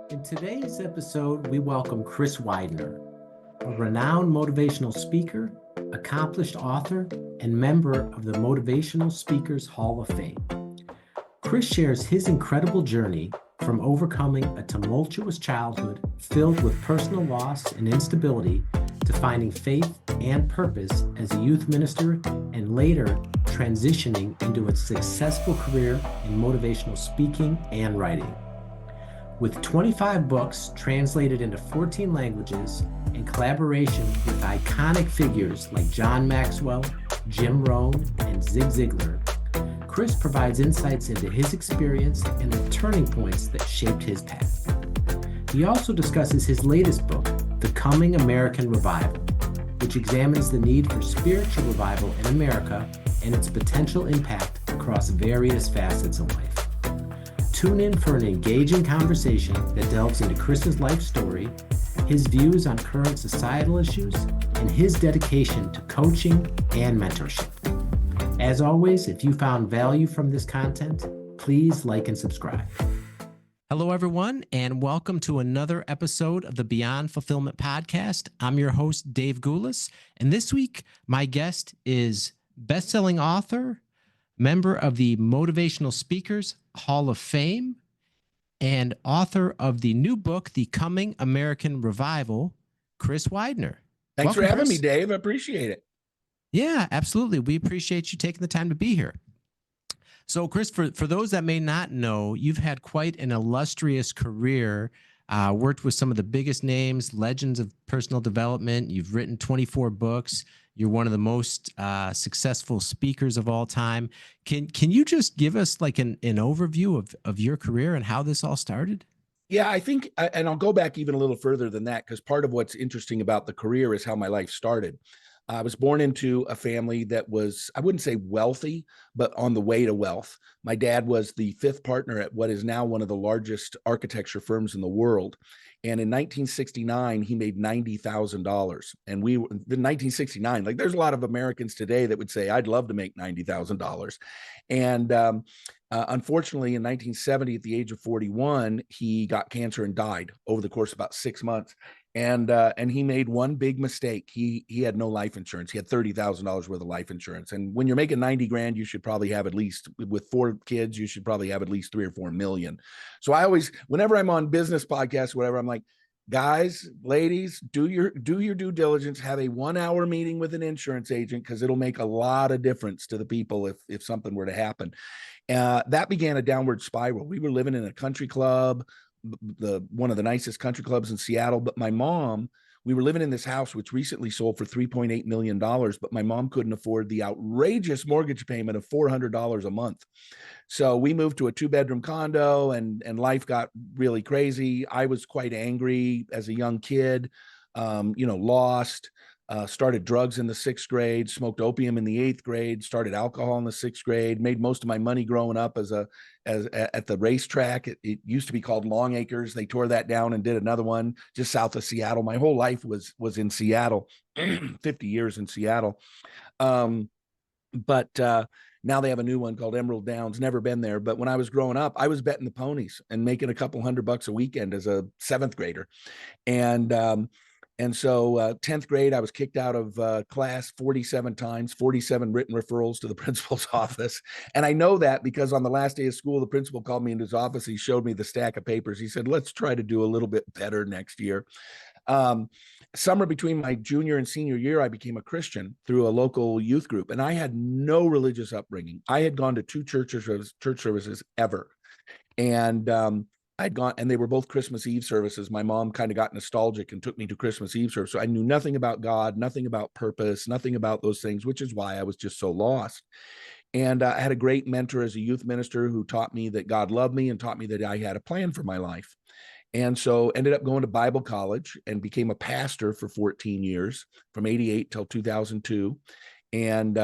In today's episode, we welcome Chris Widener, a renowned motivational speaker, accomplished author, and member of the Motivational Speakers Hall of Fame. Chris shares his incredible journey from overcoming a tumultuous childhood filled with personal loss and instability to finding faith and purpose as a youth minister and later transitioning into a successful career in motivational speaking and writing. With 25 books translated into 14 languages in collaboration with iconic figures like John Maxwell, Jim Rohn, and Zig Ziglar, Chris provides insights into his experience and the turning points that shaped his path. He also discusses his latest book, The Coming American Revival, which examines the need for spiritual revival in America and its potential impact across various facets of life. Tune in for an engaging conversation that delves into Chris's life story, his views on current societal issues, and his dedication to coaching and mentorship. As always, if you found value from this content, please like and subscribe. Hello, everyone, and welcome to another episode of the Beyond Fulfillment Podcast. I'm your host, Dave Goulas, and this week, my guest is best-selling author, member of the Motivational Speakers Hall of Fame, and author of the new book, The Coming American Revival, Chris Widener. Thanks for having me, Dave. I appreciate it. Yeah, absolutely. We appreciate you taking the time to be here. So, Chris, for those that may not know, you've had quite an illustrious career, worked with some of the biggest names, legends of personal development. You've written 24 books. You're one of the most successful speakers of all time. Can you just give us like an overview of your career and how this all started? Yeah, I think, and I'll go back even a little further than that, because part of what's interesting about the career is how my life started. I was born into a family that was, I wouldn't say wealthy, but on the way to wealth. My dad was the fifth partner at what is now one of the largest architecture firms in the world. And in 1969, he made $90,000. And in 1969, like there's a lot of Americans today that would say, I'd love to make $90,000. And unfortunately, in 1970, at the age of 41, he got cancer and died over the course of about 6 months. And he made one big mistake. He had no life insurance. He had $30,000 worth of life insurance. And when you're making 90 grand, you should probably have at least, with 4 kids, you should probably have at least 3 or 4 million. So I always, whenever I'm on business podcasts, whatever, I'm like, guys, ladies, do your due diligence, have a 1-hour meeting with an insurance agent, because it'll make a lot of difference to the people if something were to happen. That began a downward spiral. We were living in a country club, one of the nicest country clubs in Seattle. But my mom, we were living in this house, which recently sold for $3.8 million, but my mom couldn't afford the outrageous mortgage payment of $400 a month. So we moved to a 2-bedroom condo, and life got really crazy. I was quite angry as a young kid, lost. Started drugs in the 6th grade, smoked opium in the 8th grade, started alcohol in the 6th grade, made most of my money growing up at the racetrack. It used to be called Long Acres. They tore that down and did another one just south of Seattle. My whole life was in Seattle, 50 years in Seattle. But now they have a new one called Emerald Downs. Never been there. But when I was growing up, I was betting the ponies and making a couple $100 a weekend as a 7th grader. And so 10th grade, I was kicked out of class 47 times, 47 written referrals to the principal's office. And I know that because on the last day of school, the principal called me into his office. He showed me the stack of papers. He said, let's try to do a little bit better next year. Summer between my junior and senior year, I became a Christian through a local youth group. And I had no religious upbringing. I had gone to 2 church services ever. And I'd gone, and they were both Christmas Eve services. My mom kind of got nostalgic and took me to Christmas Eve service. So I knew nothing about God, nothing about purpose, nothing about those things, which is why I was just so lost. And I had a great mentor as a youth minister who taught me that God loved me and taught me that I had a plan for my life. And so ended up going to Bible college and became a pastor for 14 years, from 88 till 2002. And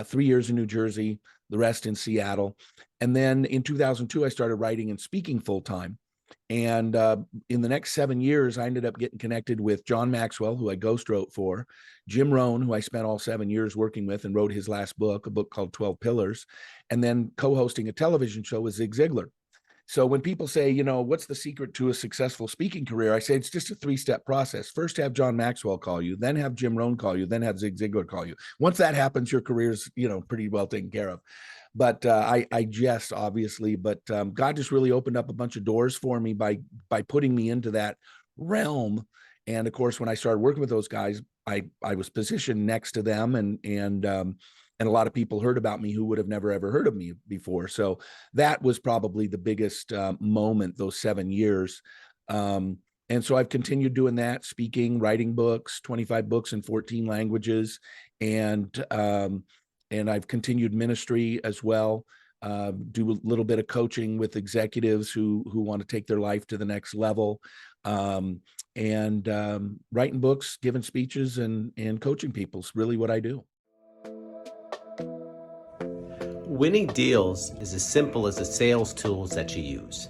3 years in New Jersey, the rest in Seattle. And then in 2002, I started writing and speaking full time. And in the next 7 years, I ended up getting connected with John Maxwell, who I ghost wrote for, Jim Rohn, who I spent all 7 years working with and wrote his last book, a book called 12 Pillars, and then co-hosting a television show with Zig Ziglar. So when people say, what's the secret to a successful speaking career? I say it's just a 3-step process. First, have John Maxwell call you, then have Jim Rohn call you, then have Zig Ziglar call you. Once that happens, your career's, pretty well taken care of. But I jest, obviously, but God just really opened up a bunch of doors for me by putting me into that realm. And of course, when I started working with those guys, I was positioned next to them, and a lot of people heard about me who would have never ever heard of me before. So that was probably the biggest moment, those 7 years. And so I've continued doing that, speaking, writing books, 25 books in 14 languages, and I've continued ministry as well. Do a little bit of coaching with executives who want to take their life to the next level, and writing books, giving speeches, and coaching people is really what I do. Winning deals is as simple as the sales tools that you use.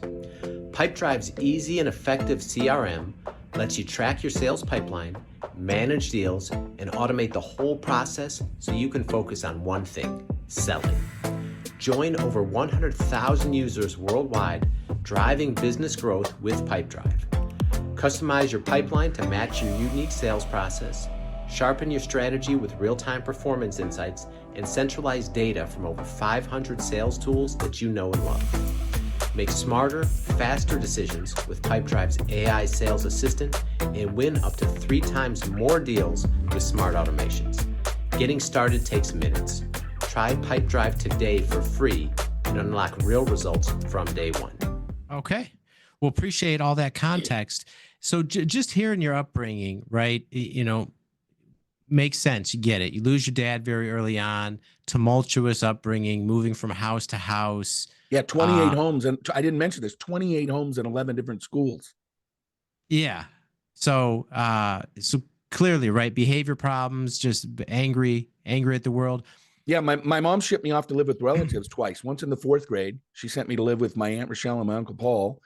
Pipedrive's easy and effective CRM lets you track your sales pipeline, manage deals, and automate the whole process so you can focus on one thing: selling. Join over 100,000 users worldwide driving business growth with Pipedrive. Customize your pipeline to match your unique sales process, sharpen your strategy with real-time performance insights, and centralize data from over 500 sales tools that you know and love. Make smarter, faster decisions with Pipedrive's AI sales assistant and win up to 3 times more deals with smart automations. Getting started takes minutes. Try Pipedrive today for free and unlock real results from day one. Okay. Well, appreciate all that context. So just hearing your upbringing, right? Makes sense. You get it. You lose your dad very early on, tumultuous upbringing, moving from house to house. Yeah, 28 homes. And I didn't mention this, 28 homes in 11 different schools. Yeah. So, so clearly, right. Behavior problems, just angry at the world. Yeah. My mom shipped me off to live with relatives twice. Once in the 4th grade, she sent me to live with my Aunt Rochelle and my Uncle Paul.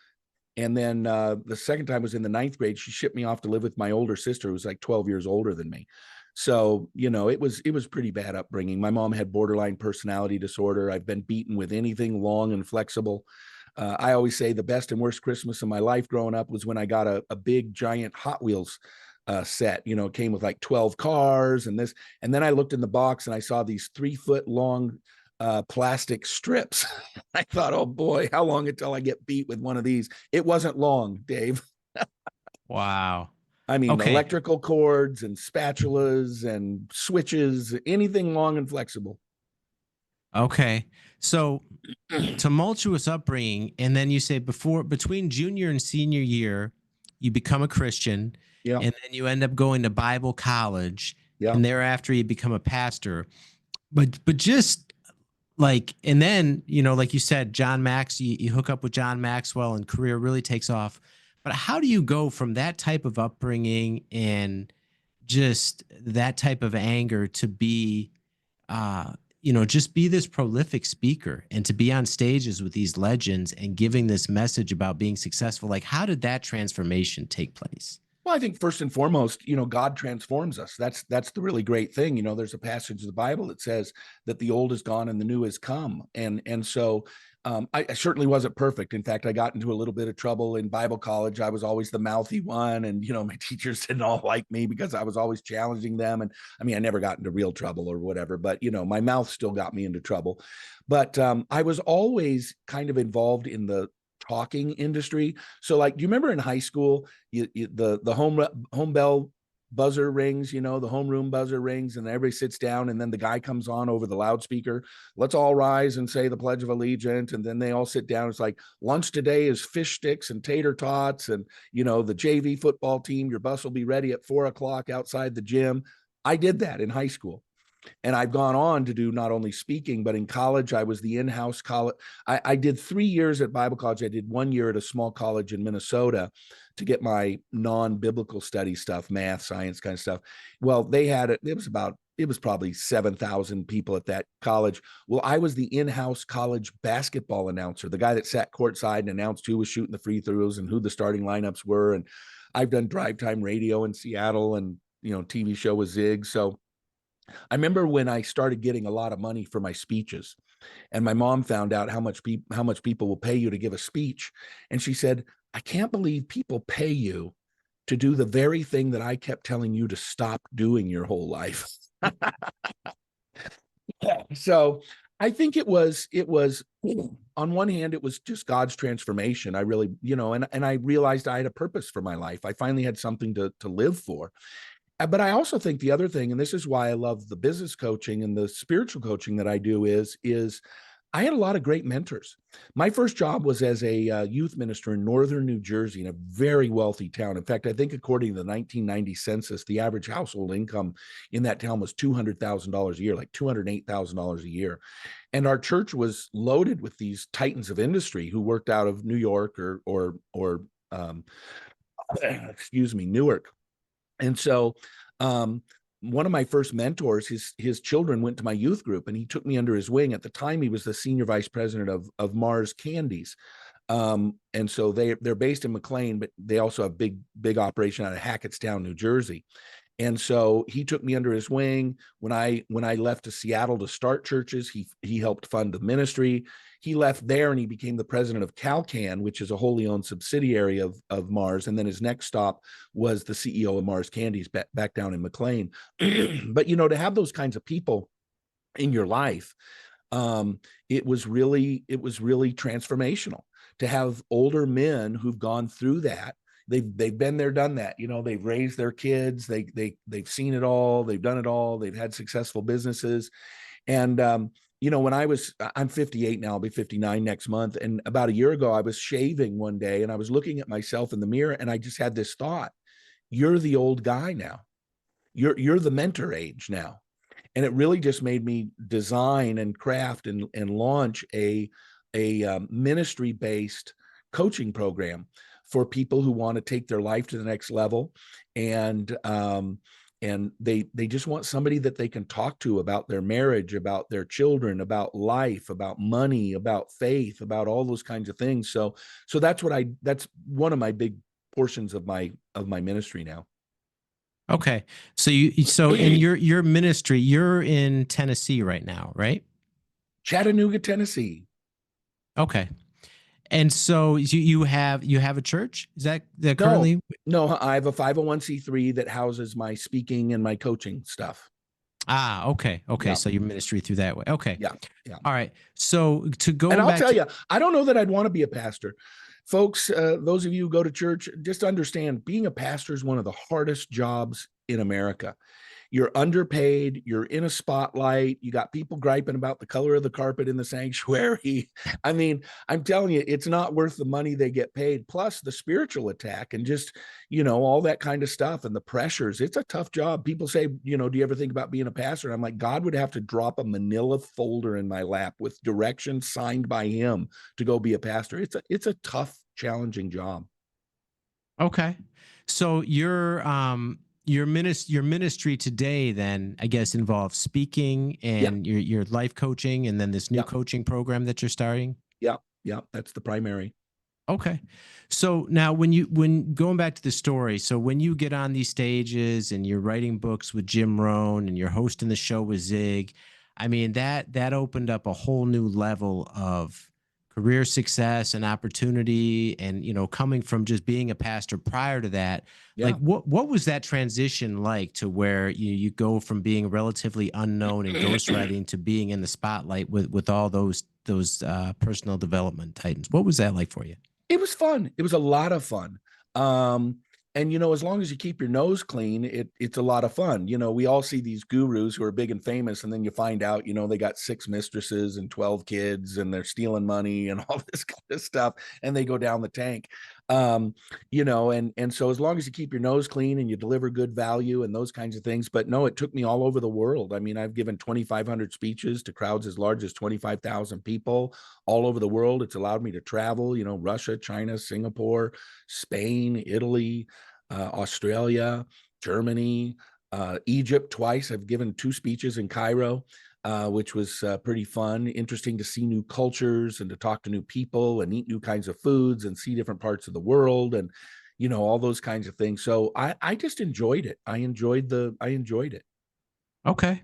And then the second time was in the 9th grade. She shipped me off to live with my older sister, who was like 12 years older than me. So, it was pretty bad upbringing. My mom had borderline personality disorder. I've been beaten with anything long and flexible. I always say the best and worst Christmas of my life growing up was when I got a big, giant Hot Wheels set. It came with like 12 cars and this. And then I looked in the box and I saw these 3-foot long plastic strips. I thought, oh boy, how long until I get beat with one of these? It wasn't long, Dave. Wow. I mean, Okay. electrical cords and spatulas and switches, anything long and flexible. Okay. So tumultuous upbringing. And then you say between junior and senior year, you become a Christian. Yeah. And then you end up going to Bible college. Yeah. And thereafter you become a pastor. But just like, and then, like you said, you hook up with John Maxwell and career really takes off. But how do you go from that type of upbringing and just that type of anger to be, just be this prolific speaker and to be on stages with these legends and giving this message about being successful? Like, how did that transformation take place? Well, I think first and foremost, God transforms us. That's the really great thing. There's a passage of the Bible that says that the old is gone and the new has come. And so I certainly wasn't perfect. In fact, I got into a little bit of trouble in Bible college. I was always the mouthy one. And, my teachers didn't all like me because I was always challenging them. And I mean, I never got into real trouble or whatever, but, my mouth still got me into trouble. But I was always kind of involved in the talking industry. So like, do you remember in high school, the home bell buzzer rings, the homeroom buzzer rings, and everybody sits down, and then the guy comes on over the loudspeaker, let's all rise and say the Pledge of Allegiance, and then they all sit down. It's like, lunch today is fish sticks and tater tots, and the JV football team, your bus will be ready at 4:00 outside the gym. I did that in high school. And I've gone on to do not only speaking, but in college, I was the in-house college. I did 3 years at Bible college. I did 1 year at a small college in Minnesota to get my non-biblical study stuff, math, science kind of stuff. Well, they had it. It was probably 7,000 people at that college. Well, I was the in-house college basketball announcer, the guy that sat courtside and announced who was shooting the free throws and who the starting lineups were. And I've done drive time radio in Seattle and, TV show with Zig. So I remember when I started getting a lot of money for my speeches, And my mom found out how much people will pay you to give a speech. And she said, I can't believe people pay you to do the very thing that I kept telling you to stop doing your whole life. So I think it was on one hand, it was just God's transformation. I really, and I realized I had a purpose for my life. I finally had something to live for. But I also think the other thing, and this is why I love the business coaching and the spiritual coaching that I do, is I had a lot of great mentors. My first job was as a youth minister in northern New Jersey in a very wealthy town. In fact, I think according to the 1990 census, the average household income in that town was $200,000 a year, like $208,000 a year. And our church was loaded with these titans of industry who worked out of New York or Newark. And so one of my first mentors, his children went to my youth group, and he took me under his wing. At the time, he was the senior vice president of Mars Candies. And so they're based in McLean, but they also have big operation out of Hackettstown, New Jersey. And so he took me under his wing. When I left to Seattle to start churches, he helped fund the ministry. He left there and he became the president of Calcan, which is a wholly owned subsidiary of Mars. And then his next stop was the CEO of Mars Candies back down in McLean. But, to have those kinds of people in your life, it was really transformational to have older men who've gone through that. They've been there, done that. They've raised their kids. They've seen it all. They've done it all. They've had successful businesses. And, I'm 58 now, I'll be 59 next month. And about a year ago, I was shaving one day and I was looking at myself in the mirror and I just had this thought, you're the old guy now. You're the mentor age now. And it really just made me design and craft and launch a ministry-based coaching program for people who want to take their life to the next level. And they just want somebody that they can talk to about their marriage, about their children, about life, about money, about faith, about all those kinds of things. So that's one of my big portions of my ministry now. Okay. So in your ministry, you're in Tennessee right now, right? Chattanooga, Tennessee. Okay. And so you have a church? Is that currently? No, I have a 501c3 that houses my speaking and my coaching stuff. Okay. Yeah. So your ministry through that way. Okay. Yeah. All right. So to go and I'll tell you, I don't know that I'd want to be a pastor. Folks, those of you who go to church, just understand being a pastor is one of the hardest jobs in America. You're underpaid. You're in a spotlight. You got people griping about the color of the carpet in the sanctuary. I mean, I'm telling you, it's not worth the money they get paid. Plus the spiritual attack and just, all that kind of stuff and the pressures. It's a tough job. People say, do you ever think about being a pastor? And I'm like, God would have to drop a manila folder in my lap with directions signed by him to go be a pastor. It's a tough, challenging job. Okay. So your ministry today then, I guess, involves speaking and your life coaching and then this new coaching program that you're starting. Yeah, that's the primary. Okay. So now when going back to the story, so when you get on these stages and you're writing books with Jim Rohn and you're hosting the show with Zig, I mean, that opened up a whole new level of career success and opportunity. And, coming from just being a pastor prior to that, like what was that transition like to where you go from being relatively unknown in ghostwriting to being in the spotlight with all those personal development titans? What was that like for you? It was fun. It was a lot of fun. And, as long as you keep your nose clean, it's a lot of fun. We all see these gurus who are big and famous, and then you find out, they got 6 mistresses and 12 kids and they're stealing money and all this kind of stuff, and they go down the tank. And so as long as you keep your nose clean and you deliver good value and those kinds of things. But no, it took me all over the world. I mean, I've given 2,500 speeches to crowds as large as 25,000 people all over the world. It's allowed me to travel, Russia, China, Singapore, Spain, Italy, Australia, Germany, Egypt twice. I've given 2 speeches in Cairo, which was pretty fun, interesting to see new cultures and to talk to new people and eat new kinds of foods and see different parts of the world and, all those kinds of things. So I just enjoyed it. I enjoyed it. Okay.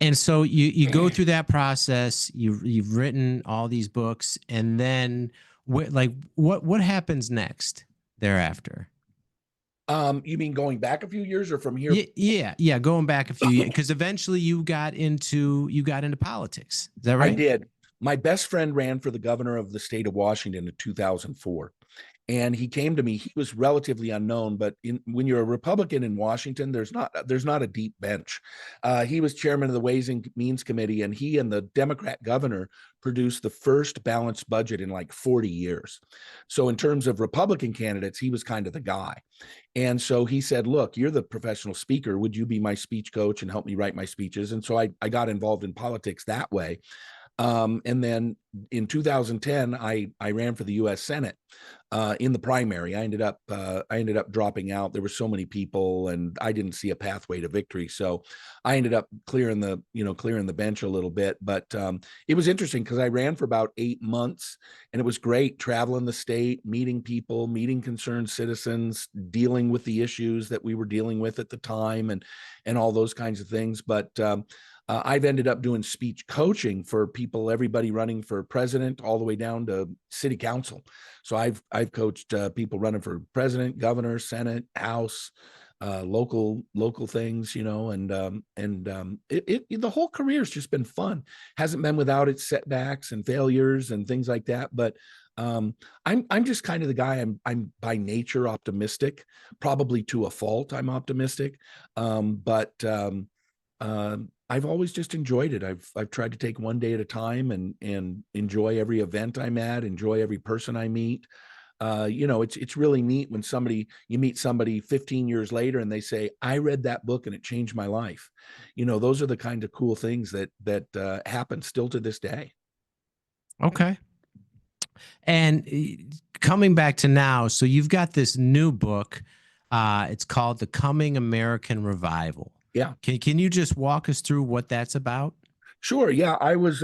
And so you go through that process. You've written all these books, and then what happens next thereafter? You mean going back a few years or from here? Yeah. Going back a few years, because eventually you got into politics. Is that I right? did. My best friend ran for the governor of the state of Washington in 2004. And he came to me. He was relatively unknown, but when you're a Republican in Washington, there's not a deep bench. He was chairman of the Ways and Means Committee, and he and the Democrat governor produced the first balanced budget in like 40 years. So in terms of Republican candidates, he was kind of the guy. And so he said, look, you're the professional speaker. Would you be my speech coach and help me write my speeches? And so I got involved in politics that way. And then in 2010, I ran for the U.S. Senate in the primary. I ended up dropping out. There were so many people, and I didn't see a pathway to victory. So I ended up clearing the bench a little bit. But it was interesting because I ran for about 8 months, and it was great traveling the state, meeting people, meeting concerned citizens, dealing with the issues that we were dealing with at the time, and all those kinds of things. But I've ended up doing speech coaching for people, everybody running for president, all the way down to city council. So I've coached people running for president, governor, Senate, House, local things, and the whole career has just been fun. Hasn't been without its setbacks and failures and things like that, but I'm just kind of the guy. I'm by nature optimistic, probably to a fault. I'm optimistic, but I've always just enjoyed it. I've tried to take one day at a time and enjoy every event I'm at, enjoy every person I meet. It's really neat when you meet somebody 15 years later and they say, I read that book and it changed my life. Those are the kind of cool things that happen still to this day. Okay. And coming back to now, so you've got this new book. It's called The Coming American Revival. Yeah. Can you just walk us through what that's about? Sure. Yeah. I was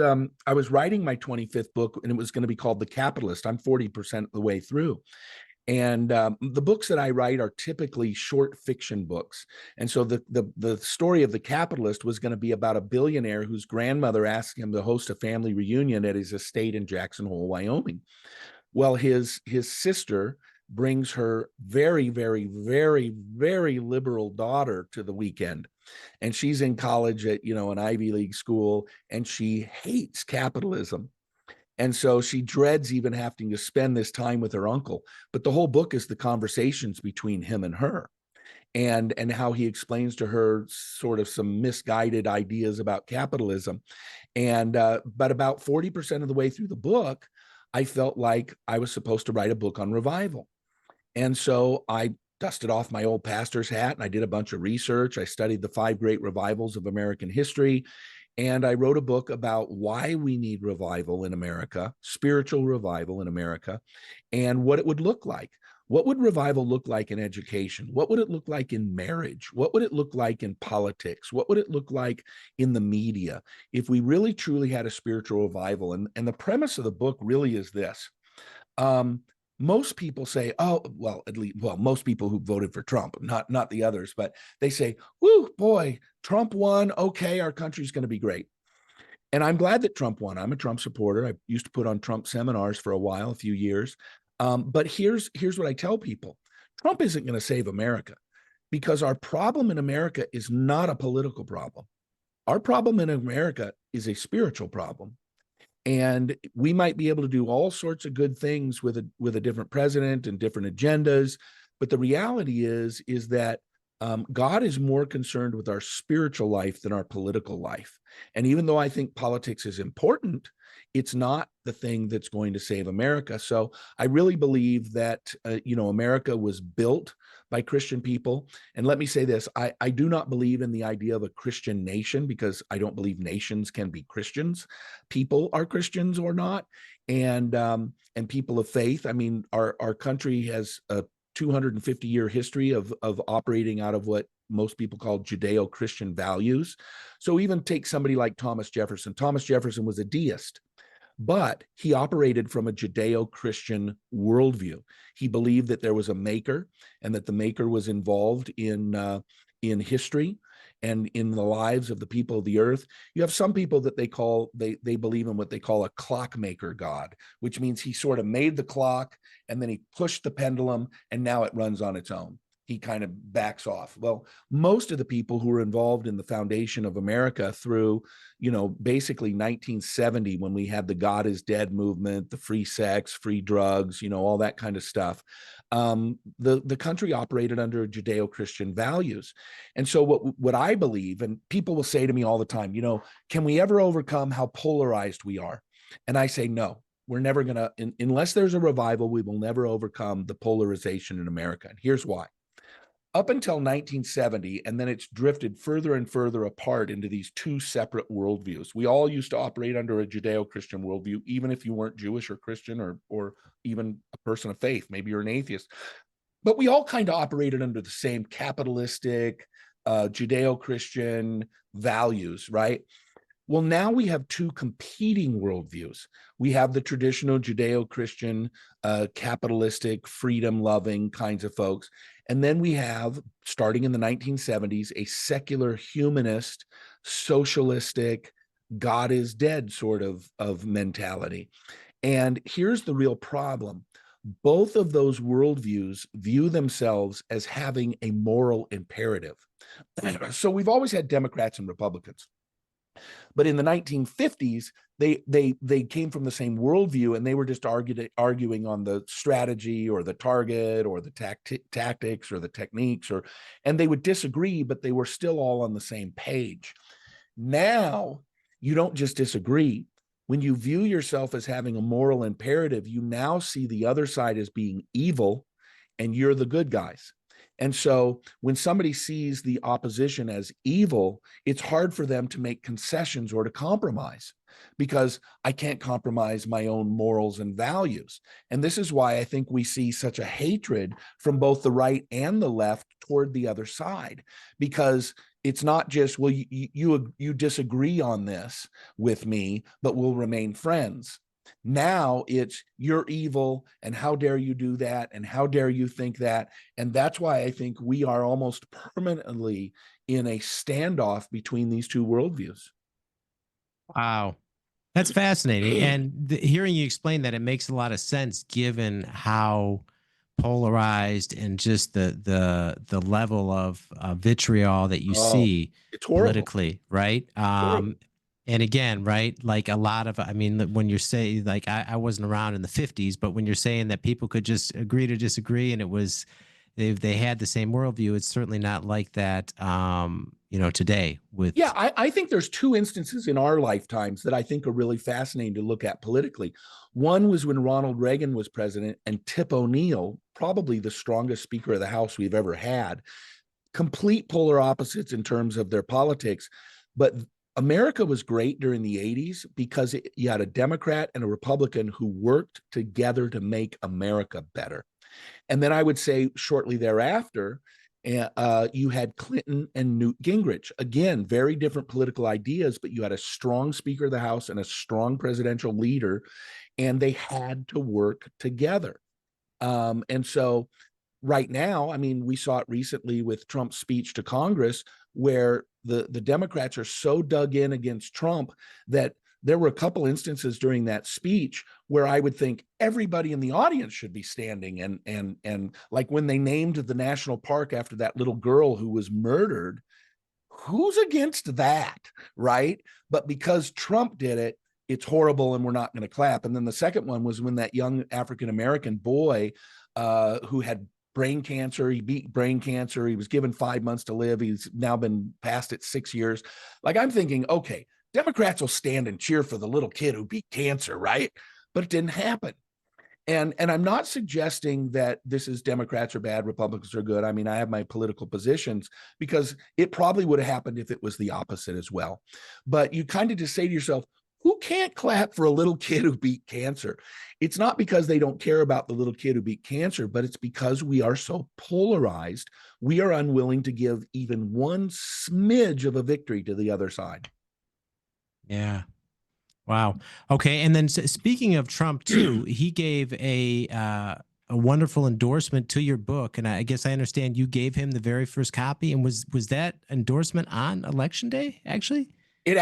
writing my 25th book, and it was going to be called The Capitalist. I'm 40% of the way through. And the books that I write are typically short fiction books. And so the story of The Capitalist was going to be about a billionaire whose grandmother asked him to host a family reunion at his estate in Jackson Hole, Wyoming. Well, his sister brings her very, very, very, very liberal daughter to the weekend. And she's in college at, an Ivy League school, and she hates capitalism. And so she dreads even having to spend this time with her uncle. But the whole book is the conversations between him and her, and how he explains to her sort of some misguided ideas about capitalism. And but about 40% of the way through the book, I felt like I was supposed to write a book on revival. And so I dusted off my old pastor's hat and I did a bunch of research. I studied the 5 great revivals of American history. And I wrote a book about why we need revival in America, spiritual revival in America, and what it would look like. What would revival look like in education? What would it look like in marriage? What would it look like in politics? What would it look like in the media if we really truly had a spiritual revival? And the premise of the book really is this. Most people say, oh, well, most people who voted for Trump, not the others, but they say, whoo, boy, Trump won. Okay, our country's going to be great. And I'm glad that Trump won. I'm a Trump supporter. I used to put on Trump seminars for a few years. But here's what I tell people. Trump isn't going to save America, because our problem in America is not a political problem. Our problem in America is a spiritual problem. And we might be able to do all sorts of good things with a different president and different agendas. But the reality is that God is more concerned with our spiritual life than our political life. And even though I think politics is important, it's not the thing that's going to save America. So I really believe that, America was built by Christian people. And let me say this, I do not believe in the idea of a Christian nation, because I don't believe nations can be Christians. People are Christians or not. And people of faith. I mean, our country has a 250-year history of operating out of what most people call Judeo-Christian values. So even take somebody like Thomas Jefferson. Thomas Jefferson was a deist, but he operated from a Judeo-Christian worldview. He believed that there was a maker and that the maker was involved in history, and in the lives of the people of the earth. You have some people that they believe in what they call a clockmaker God, which means he sort of made the clock and then he pushed the pendulum and now it runs on its own. He kind of backs off. Well, most of the people who were involved in the foundation of America through, basically 1970, when we had the God is Dead movement, the free sex, free drugs, all that kind of stuff, the country operated under Judeo-Christian values. And so what I believe, and people will say to me all the time, can we ever overcome how polarized we are? And I say, no. We're never going to, unless there's a revival, we will never overcome the polarization in America. And here's why. Up until 1970, and then it's drifted further and further apart into these two separate worldviews. We all used to operate under a Judeo-Christian worldview, even if you weren't Jewish or Christian or even a person of faith. Maybe you're an atheist. But we all kind of operated under the same capitalistic, Judeo-Christian values, right? Well, now we have two competing worldviews. We have the traditional Judeo-Christian, capitalistic, freedom-loving kinds of folks. And then we have, starting in the 1970s, a secular, humanist, socialistic, God is dead sort of mentality. And here's the real problem. Both of those worldviews view themselves as having a moral imperative. So we've always had Democrats and Republicans. But in the 1950s, they came from the same worldview, and they were just arguing on the strategy or the target or the tactics or the techniques, and they would disagree, but they were still all on the same page. Now, you don't just disagree. When you view yourself as having a moral imperative, you now see the other side as being evil, and you're the good guys. And so when somebody sees the opposition as evil, it's hard for them to make concessions or to compromise, because I can't compromise my own morals and values. And this is why I think we see such a hatred from both the right and the left toward the other side, because it's not just, well, you disagree on this with me, but we'll remain friends. Now it's, you're evil, and how dare you do that, and how dare you think that. And that's why I think we are almost permanently in a standoff between these two worldviews. Wow. That's fascinating. And hearing you explain that, it makes a lot of sense given how polarized and just the level of vitriol that you see It's horrible. Politically, right? And again, right, like a lot of, I mean, when you're saying, like, I wasn't around in the 50s, but when you're saying that people could just agree to disagree and it was, they had the same worldview, it's certainly not like that, today with. Yeah, I think there's two instances in our lifetimes that I think are really fascinating to look at politically. One was when Ronald Reagan was president and Tip O'Neill, probably the strongest Speaker of the House we've ever had, complete polar opposites in terms of their politics. But America was great during the 80s because you had a Democrat and a Republican who worked together to make America better. And then I would say shortly thereafter, you had Clinton and Newt Gingrich. Again, very different political ideas, but you had a strong Speaker of the House and a strong presidential leader, and they had to work together. And so right now, I mean, we saw it recently with Trump's speech to Congress, where the Democrats are so dug in against Trump that there were a couple instances during that speech where I would think everybody in the audience should be standing. And like when they named the national park after that little girl who was murdered, who's against that, right? But because Trump did it, it's horrible and we're not going to clap. And then the second one was when that young African-American boy who had brain cancer, he beat brain cancer, he was given 5 months to live, he's now been past it 6 years. Like, I'm thinking, okay, Democrats will stand and cheer for the little kid who beat cancer, right? But it didn't happen. And I'm not suggesting that this is Democrats are bad, Republicans are good. I mean, I have my political positions, because it probably would have happened if it was the opposite as well. But you kind of just say to yourself, who can't clap for a little kid who beat cancer? It's not because they don't care about the little kid who beat cancer, but it's because we are so polarized. We are unwilling to give even one smidge of a victory to the other side. Yeah. Wow. Okay. And then speaking of Trump too, he gave a a wonderful endorsement to your book. And I guess I understand you gave him the very first copy. And was that endorsement on election day, actually? And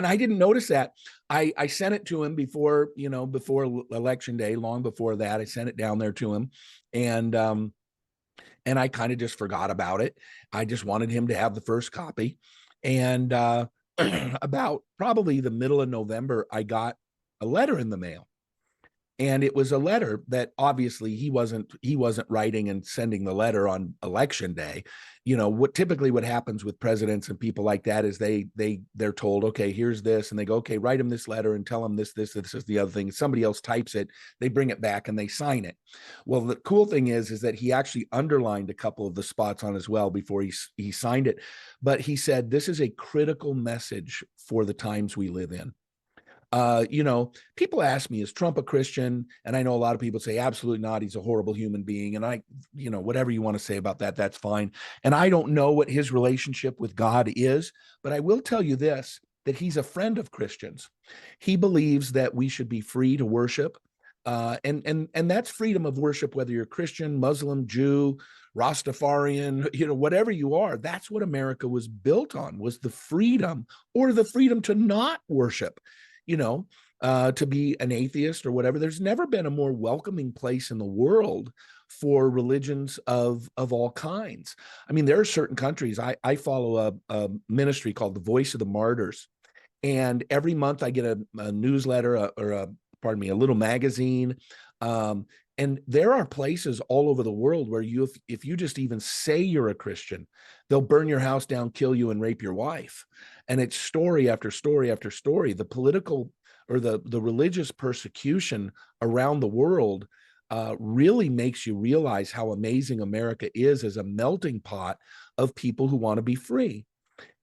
I didn't notice that. I sent it to him before, before election day, long before that. I sent it down there to him, and I kind of just forgot about it. I just wanted him to have the first copy. And about probably the middle of November, I got a letter in the mail. And it was a letter that obviously he wasn't writing and sending the letter on election day. What happens with presidents and people like that is they're told, okay, here's this, and they go, okay, write him this letter and tell him this is the other thing. Somebody else types it, they bring it back and they sign it. Well, the cool thing is that he actually underlined a couple of the spots on as well before he signed it. But he said, this is a critical message for the times we live in. People ask me, is Trump a Christian? And I know a lot of people say, absolutely not. He's a horrible human being. And whatever you want to say about that, that's fine. And I don't know what his relationship with God is, but I will tell you this, that he's a friend of Christians. He believes that we should be free to worship. And that's freedom of worship, whether you're Christian, Muslim, Jew, Rastafarian, whatever you are. That's what America was built on, was the freedom to not worship. To be an atheist or whatever. There's never been a more welcoming place in the world for religions of all kinds. I mean, there are certain countries. I follow a ministry called the Voice of the Martyrs, and every month I get a newsletter a little magazine. And there are places all over the world where if you just even say you're a Christian, they'll burn your house down, kill you, and rape your wife. And it's story after story after story. The political or the religious persecution around the world really makes you realize how amazing America is as a melting pot of people who want to be free.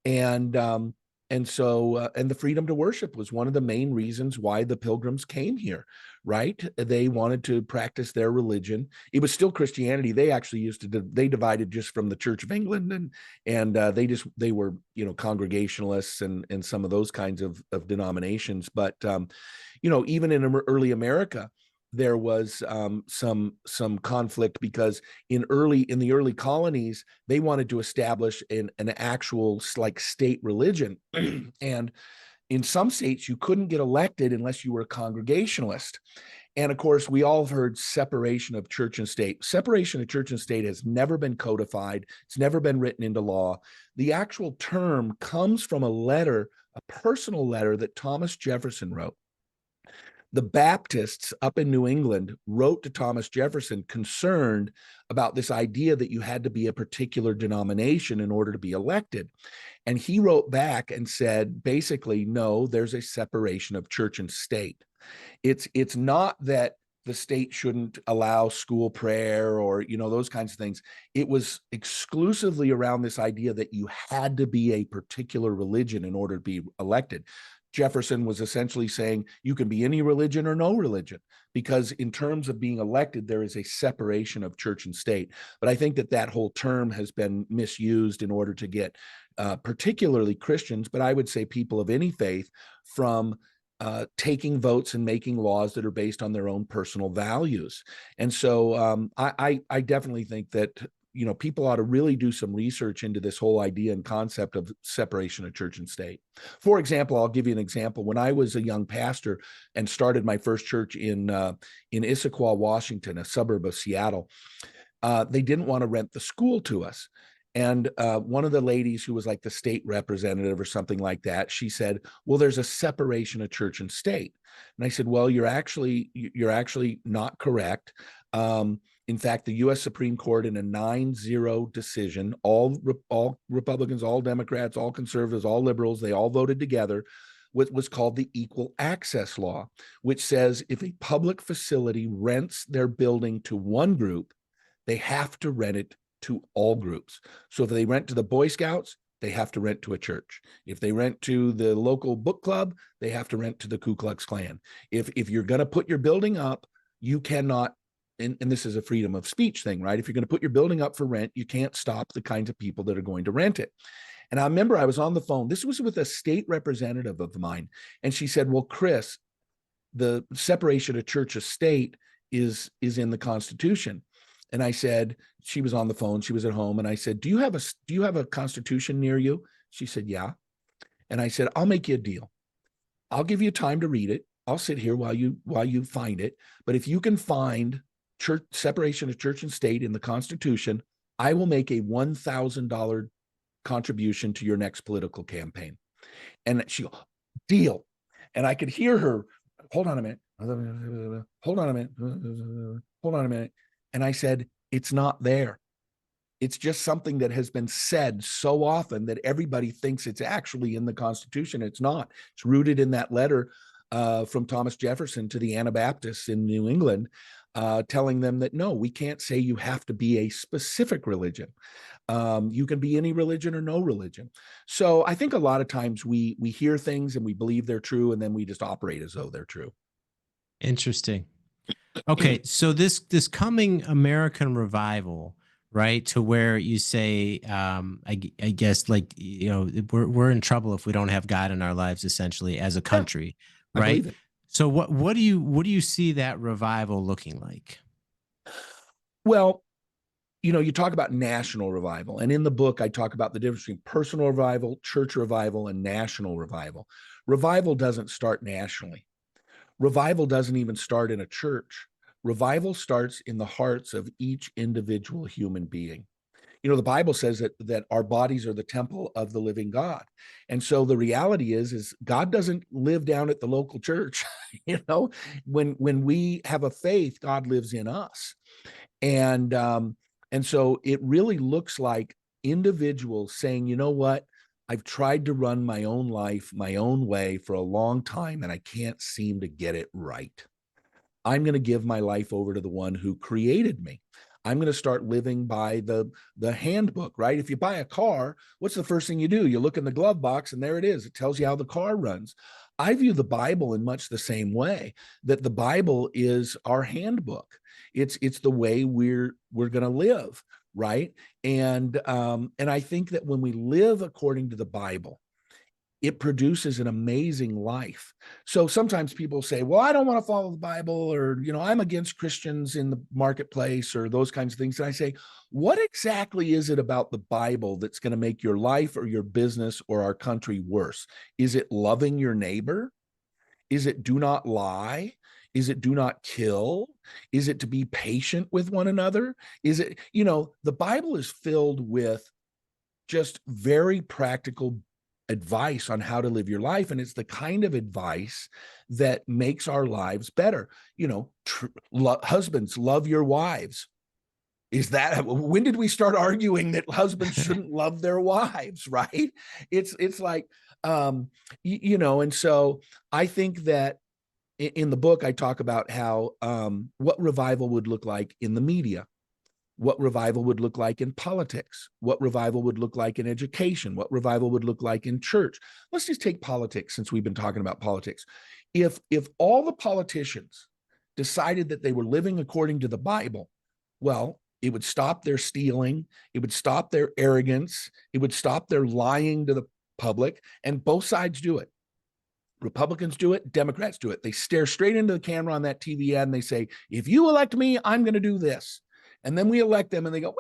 And so the freedom to worship was one of the main reasons why the Pilgrims came here, right? They wanted to practice their religion. It was still Christianity. They actually they divided just from the Church of England, and they were, Congregationalists and some of those kinds of denominations. But, even in early America, there was some conflict because in the early colonies, they wanted to establish an actual state religion. And in some states, you couldn't get elected unless you were a Congregationalist. And of course, we all have heard separation of church and state. Separation of church and state has never been codified. It's never been written into law. The actual term comes from a personal letter that Thomas Jefferson wrote. The Baptists up in New England wrote to Thomas Jefferson concerned about this idea that you had to be a particular denomination in order to be elected. And he wrote back and said, basically, no, there's a separation of church and state. It's not that the state shouldn't allow school prayer or, those kinds of things. It was exclusively around this idea that you had to be a particular religion in order to be elected. Jefferson was essentially saying you can be any religion or no religion, because in terms of being elected, there is a separation of church and state. But I think that whole term has been misused in order to get particularly Christians, but I would say people of any faith, from taking votes and making laws that are based on their own personal values. And so I definitely think that people ought to really do some research into this whole idea and concept of separation of church and state. For example, I'll give you an example. When I was a young pastor and started my first church in Issaquah, Washington, a suburb of Seattle, they didn't want to rent the school to us. And one of the ladies who was like the state representative or something like that, she said, well, there's a separation of church and state. And I said, well, you're actually not correct. In fact, the U.S. Supreme Court, in a 9-0 decision, all Republicans, all Democrats, all conservatives, all liberals, they all voted together, what was called the Equal Access Law, which says if a public facility rents their building to one group, they have to rent it to all groups. So if they rent to the Boy Scouts, they have to rent to a church. If they rent to the local book club, they have to rent to the Ku Klux Klan. If you're going to put your building up, you cannot. And this is a freedom of speech thing, right? If you're going to put your building up for rent, you can't stop the kinds of people that are going to rent it. And I remember I was on the phone. This was with a state representative of mine. And she said, well, Chris, the separation of church and state is in the Constitution. And I said, she was on the phone, she was at home, and I said, do you have a Constitution near you? She said, yeah. And I said, I'll make you a deal. I'll give you time to read it. I'll sit here while you find it. But if you can find church separation of church and state in the Constitution, I will make a $1,000 contribution to your next political campaign. And she goes, deal. And I could hear her, hold on a minute, hold on a minute, hold on a minute. And I said, it's not there. It's just something that has been said so often that everybody thinks it's actually in the Constitution. It's not. It's rooted in that letter from Thomas Jefferson to the Anabaptists in New England, telling them that, no, we can't say you have to be a specific religion. You can be any religion or no religion. So I think a lot of times we hear things and we believe they're true, and then we just operate as though they're true. Interesting. Okay, so this coming American revival, right? To where you say, I guess, like, we're in trouble if we don't have God in our lives, essentially, as a country, I right? believe it. So what do you see that revival looking like? Well, you talk about national revival, and in the book, I talk about the difference between personal revival, church revival, and national revival. Revival doesn't start nationally. Revival doesn't even start in a church. Revival starts in the hearts of each individual human being. The Bible says that our bodies are the temple of the living God. And so the reality is God doesn't live down at the local church. When we have a faith, God lives in us. And so it really looks like individuals saying, you know what? I've tried to run my own life, my own way for a long time, and I can't seem to get it right. I'm going to give my life over to the one who created me. I'm going to start living by the handbook, right? If you buy a car, what's the first thing you do? You look in the glove box and there it is. It tells you how the car runs. I view the Bible in much the same way, that the Bible is our handbook. It's the way we're going to live, right? And I think that when we live according to the Bible, it produces an amazing life. So sometimes people say, well, I don't want to follow the Bible, or, I'm against Christians in the marketplace, or those kinds of things. And I say, what exactly is it about the Bible that's going to make your life or your business or our country worse? Is it loving your neighbor? Is it do not lie? Is it do not kill? Is it to be patient with one another? Is it, the Bible is filled with just very practical advice on how to live your life. And it's the kind of advice that makes our lives better. Husbands, love your wives. When did we start arguing that husbands shouldn't love their wives, right? It's like, and so I think that in the book, I talk about how, what revival would look like in the media, what revival would look like in politics, what revival would look like in education, what revival would look like in church. Let's just take politics, since we've been talking about politics. If all the politicians decided that they were living according to the Bible, well, it would stop their stealing, it would stop their arrogance, it would stop their lying to the public, and both sides do it. Republicans do it, Democrats do it. They stare straight into the camera on that TV ad and they say, if you elect me, I'm going to do this. And then we elect them and they go, well,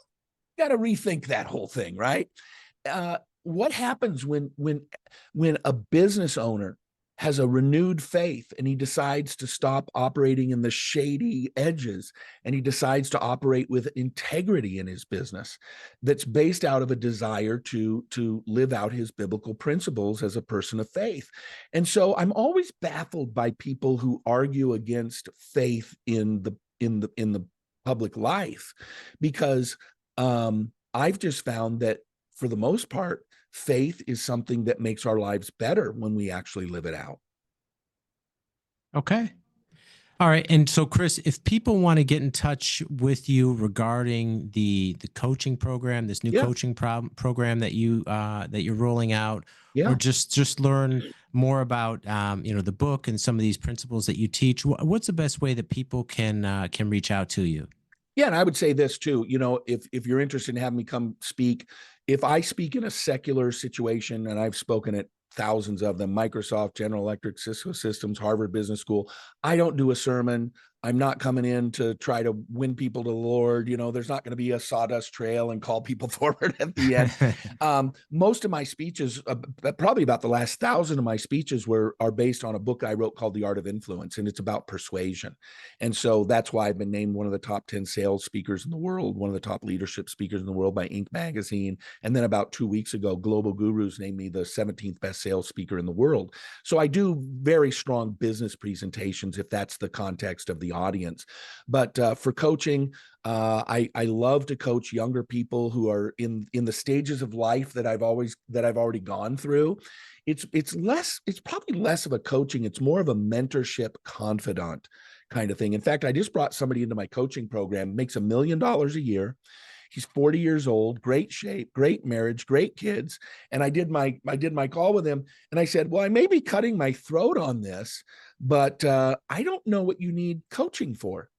we got to rethink that whole thing, right? What happens when a business owner has a renewed faith and he decides to stop operating in the shady edges and he decides to operate with integrity in his business that's based out of a desire to live out his biblical principles as a person of faith? And so I'm always baffled by people who argue against faith in the public life, because I've just found that for the most part, faith is something that makes our lives better when we actually live it out. Okay. All right. And so, Chris, if people want to get in touch with you regarding the coaching program, this new coaching program that you're rolling out, or just learn more about the book and some of these principles that you teach, what's the best way that people can reach out to you? Yeah, and I would say this too. If you're interested in having me come speak, if I speak in a secular situation, and I've spoken at thousands of them, Microsoft, General Electric, Cisco Systems, Harvard Business School, I don't do a sermon. I'm not coming in to try to win people to the Lord. There's not going to be a sawdust trail and call people forward at the end. Most of my speeches, probably about the last 1,000 of my speeches are based on a book I wrote called The Art of Influence, and it's about persuasion. And so that's why I've been named one of the top 10 sales speakers in the world, one of the top leadership speakers in the world by Inc. magazine. And then about 2 weeks ago, Global Gurus named me the 17th best sales speaker in the world. So I do very strong business presentations, if that's the context of the audience. But for coaching, I love to coach younger people who are in the stages of life that I've already gone through. It's probably less of a coaching. It's more of a mentorship confidant kind of thing. In fact, I just brought somebody into my coaching program, makes $1 million a year. He's 40 years old, great shape, great marriage, great kids. And I did my call with him, and I said, well, I may be cutting my throat on this, but I don't know what you need coaching for.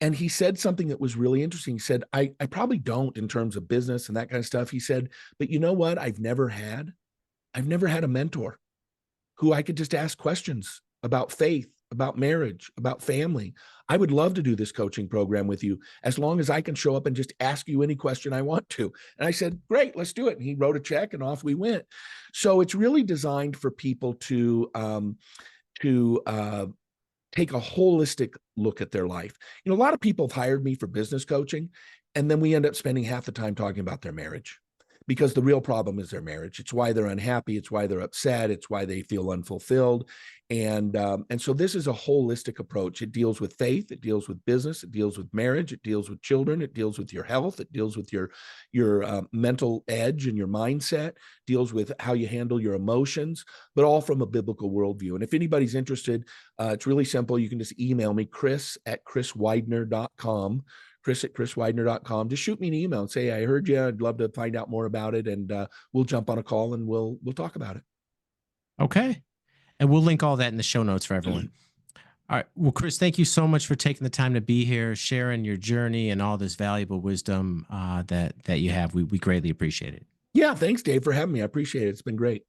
And he said something that was really interesting. He said, I probably don't in terms of business and that kind of stuff. He said, but you know what? I've never had a mentor who I could just ask questions about faith, about marriage, about family. I would love to do this coaching program with you as long as I can show up and just ask you any question I want to. And I said, great, let's do it. And he wrote a check and off we went. So it's really designed for people to take a holistic look at their life. A lot of people have hired me for business coaching, and then we end up spending half the time talking about their marriage, because the real problem is their marriage. It's why they're unhappy. It's why they're upset. It's why they feel unfulfilled. And so this is a holistic approach. It deals with faith. It deals with business. It deals with marriage. It deals with children. It deals with your health. It deals with your mental edge and your mindset. Deals with how you handle your emotions, but all from a biblical worldview. And if anybody's interested, it's really simple. You can just email me, chris@chriswidener.com. chris@chriswidener.com. Just shoot me an email and say, I heard you. I'd love to find out more about it. And we'll jump on a call and we'll talk about it. Okay. And we'll link all that in the show notes for everyone. All right. Well, Chris, thank you so much for taking the time to be here, sharing your journey and all this valuable wisdom that you have. We greatly appreciate it. Yeah. Thanks, Dave, for having me. I appreciate it. It's been great.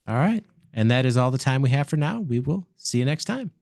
All right. And that is all the time we have for now. We will see you next time.